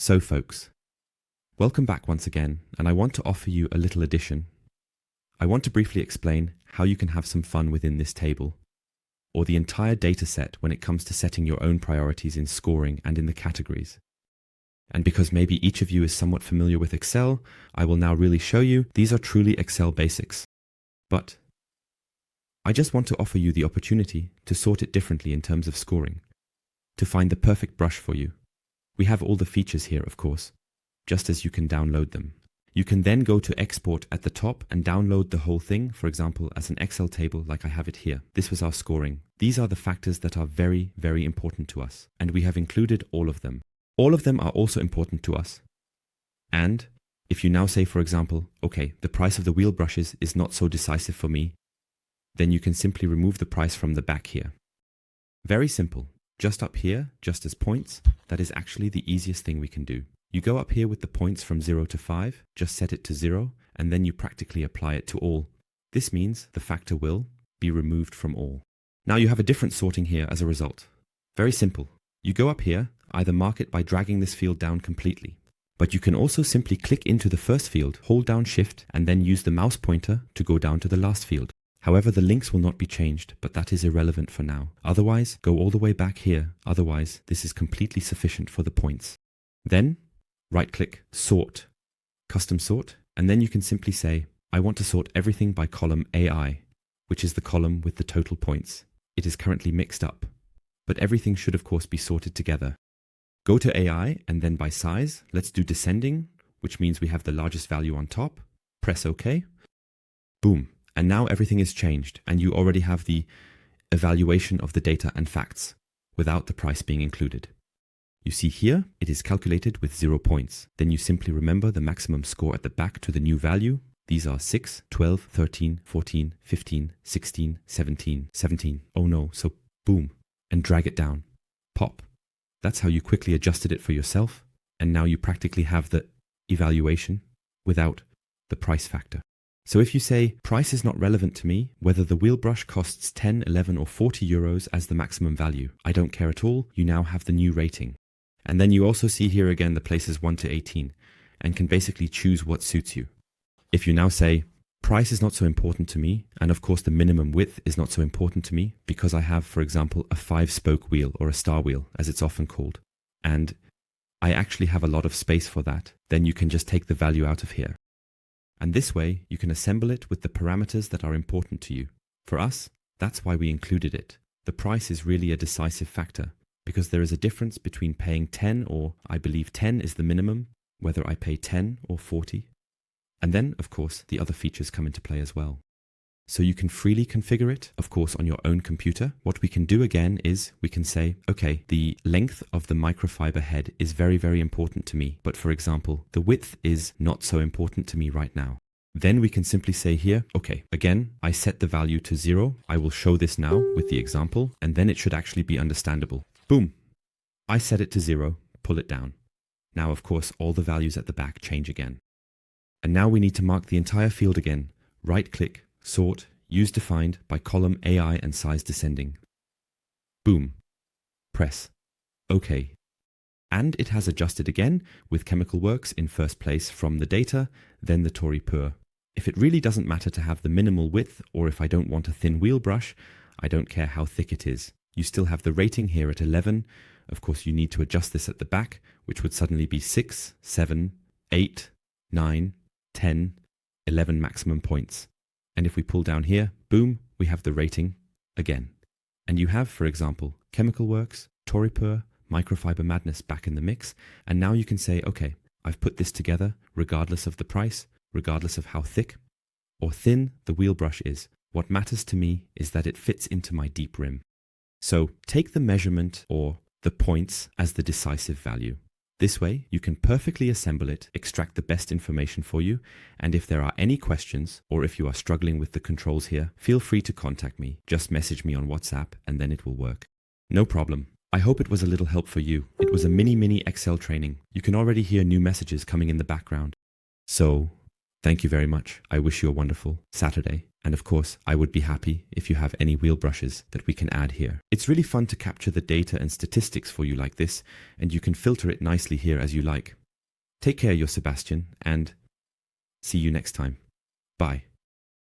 So folks, welcome back once again, and I want to offer you a little addition. I want to briefly explain how you can have some fun within this table, or the entire dataset when it comes to setting your own priorities in scoring and in the categories. And because maybe each of you is somewhat familiar with Excel, I will now really show you these are truly Excel basics. But I just want to offer you the opportunity to sort it differently in terms of scoring, to find the perfect brush for you. We have all the features here, of course, just as you can download them. You can then go to export at the top and download the whole thing, for example, as an Excel table like I have it here. This was our scoring. These are the factors that are very, very important to us, and we have included all of them. All of them are also important to us. And if you now say, for example, okay, the price of the wheel brushes is not so decisive for me, then you can simply remove the price from the back here. Very simple. Just up here, just as points, that is actually the easiest thing we can do. You go up here with the points from 0 to 5, just set it to 0, and then you practically apply it to all. This means the factor will be removed from all. Now you have a different sorting here as a result. Very simple. You go up here, either mark it by dragging this field down completely, but you can also simply click into the first field, hold down Shift, and then use the mouse pointer to go down to the last field. However, the links will not be changed, but that is irrelevant for now. Otherwise, go all the way back here. Otherwise, this is completely sufficient for the points. Then, right-click, Sort, Custom Sort, and then you can simply say, I want to sort everything by column AI, which is the column with the total points. It is currently mixed up, but everything should of course be sorted together. Go to AI and then by size, let's do descending, which means we have the largest value on top. Press OK. Boom. And now everything is changed and you already have the evaluation of the data and facts without the price being included. You see here, it is calculated with 0 points. Then you simply remember the maximum score at the back to the new value. These are 6, 12, 13, 14, 15, 16, 17, 17. Oh no, so boom, and drag it down. Pop. That's how you quickly adjusted it for yourself. And now you practically have the evaluation without the price factor. So if you say, price is not relevant to me, whether the wheel brush costs 10, 11 or 40 euros as the maximum value, I don't care at all, you now have the new rating. And then you also see here again the places 1 to 18 and can basically choose what suits you. If you now say, price is not so important to me, and of course the minimum width is not so important to me because I have, for example, a 5-spoke wheel or a star wheel as it's often called, and I actually have a lot of space for that, then you can just take the value out of here. And this way, you can assemble it with the parameters that are important to you. For us, that's why we included it. The price is really a decisive factor, because there is a difference between paying 10 or, I believe 10 is the minimum, whether I pay 10 or 40. And then, of course, the other features come into play as well. So you can freely configure it, of course, on your own computer. What we can do again is we can say, okay, the length of the microfiber head is very, very important to me. But for example, the width is not so important to me right now. Then we can simply say here, okay, again, I set the value to 0. I will show this now with the example, and then it should actually be understandable. Boom. I set it to 0, pull it down. Now, of course, all the values at the back change again. And now we need to mark the entire field again. Right-click, Sort, Use Defined by column AI and size descending. Boom. Press OK. And it has adjusted again with Chemical Works in first place from the data, then the Toripor. If it really doesn't matter to have the minimal width, or if I don't want a thin wheel brush, I don't care how thick it is. You still have the rating here at 11. Of course, you need to adjust this at the back, which would suddenly be 6, 7, 8, 9, 10, 11 maximum points. And if we pull down here, boom, we have the rating again. And you have, for example, Chemical Works, Toripor, Microfiber Madness back in the mix. And now you can say, okay, I've put this together regardless of the price, regardless of how thick or thin the wheel brush is. What matters to me is that it fits into my deep rim. So take the measurement or the points as the decisive value. This way, you can perfectly assemble it, extract the best information for you, and if there are any questions, or if you are struggling with the controls here, feel free to contact me. Just message me on WhatsApp and then it will work. No problem. I hope it was a little help for you. It was a mini Excel training. You can already hear new messages coming in the background. So, thank you very much. I wish you a wonderful Saturday. And of course, I would be happy if you have any wheel brushes that we can add here. It's really fun to capture the data and statistics for you like this, and you can filter it nicely here as you like. Take care, your Sebastian, and see you next time. Bye.